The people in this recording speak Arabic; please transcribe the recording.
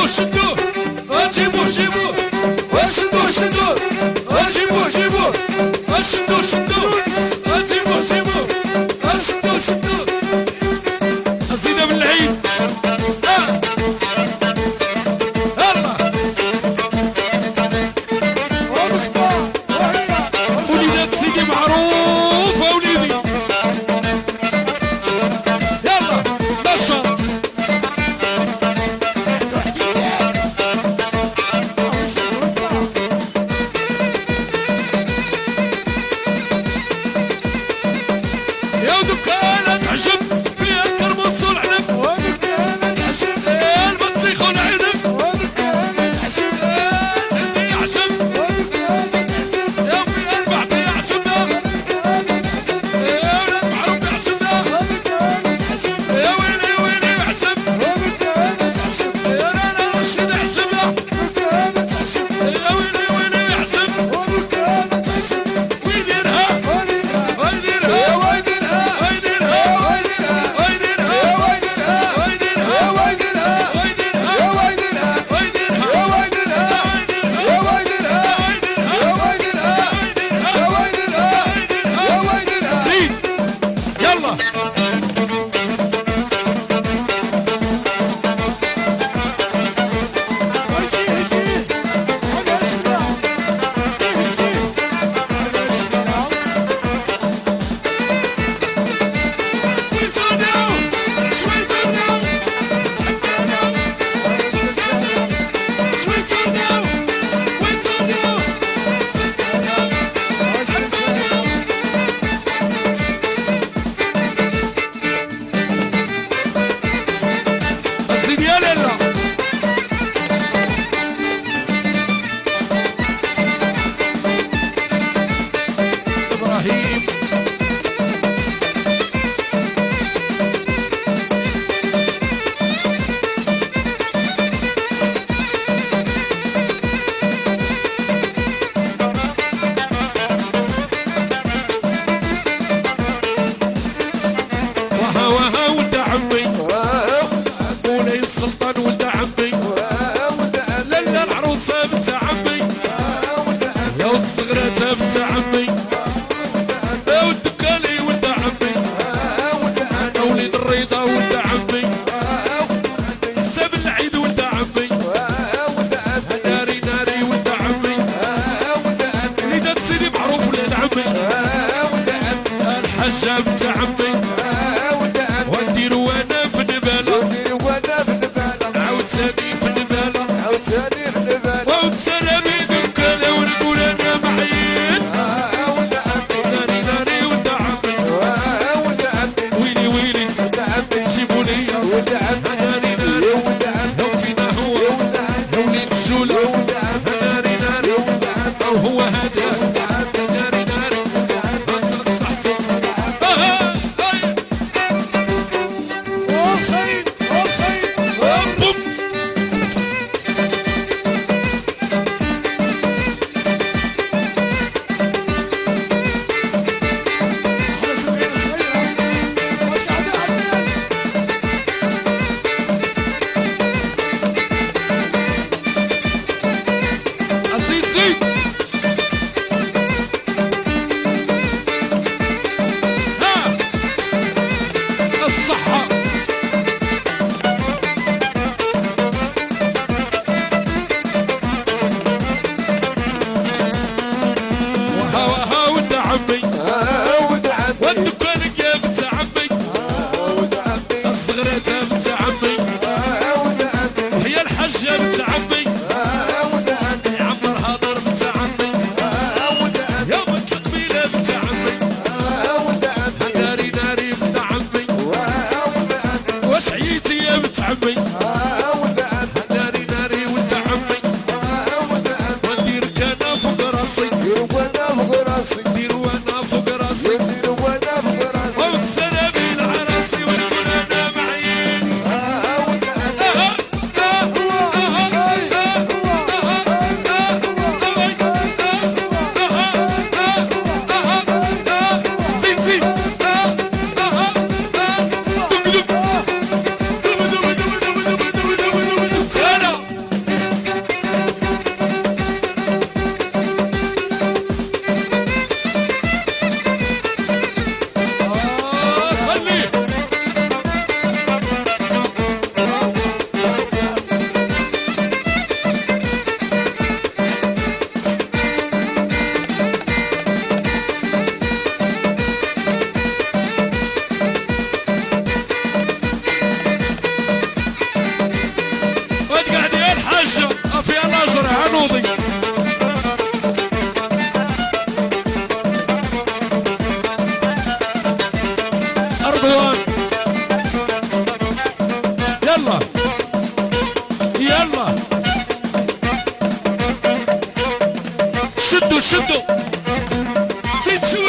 شدوه جيبوه جيبوه شدوه شدوه جيبوه جيبوه شدوه شدوه جيبوه جيبوه شدوه شدوه قصيدة من العيد وليدات سيدي معروف وليدي يلا نشر يا دكانة تعجب فيها الكرمس والعنب ودكانة تعجب البطيخ والعنب ودكانة تعجب الهندي يعجب ودكانة تعجب يا وفيها البعض يعجبنا ودكانة تعجب يا ولاد معروف يعجبنا ودكانة تعجب يا ويلي ويلي يعجب ودكانة تعجب يا لالا رشيد يعجبنا ودكانة تعجب يا ويلي ويلي يعجب ودكانة تعجب ويديرها ويديرها السلطان ولد عمي للا العروسة بنت عمي يا والصغرة بنت عمي يا والدكالي ولد عمي انا وليد الرضا ولد عمي حساب العيد ولد عمي ناري ناري ولد عمي وليدات سيدي معروف ولاد عمي الحاجة بنت عمي ونديرو انا في نبالة عاوتاني في النبالة وبسلامي دكانة ونقول انا معيد ناري ناري ولد عمي ويلي ويلي جيبوا ليا ناري ناري لو فينا هو لو وليد الجولة ناري ناري او هو هذا ناري ناري غنسلك صحتي والدكانك يا بنت عمي الصغرة بنت عمي وهي الحاجة بنت عمي يا عمر هضر بنت عمي يا بنت القبيلة بنت عمي ناري ناري بنت عمي واش عييتي يا بنت عمي ناري ناري ولد عمي ونديرك انا فوق راسي نديرو انا فوق راسي وبسلامي العراسي ونقول انا معيد السعودي. أرضوان يلا يلا شدوا شدوا زيد شوي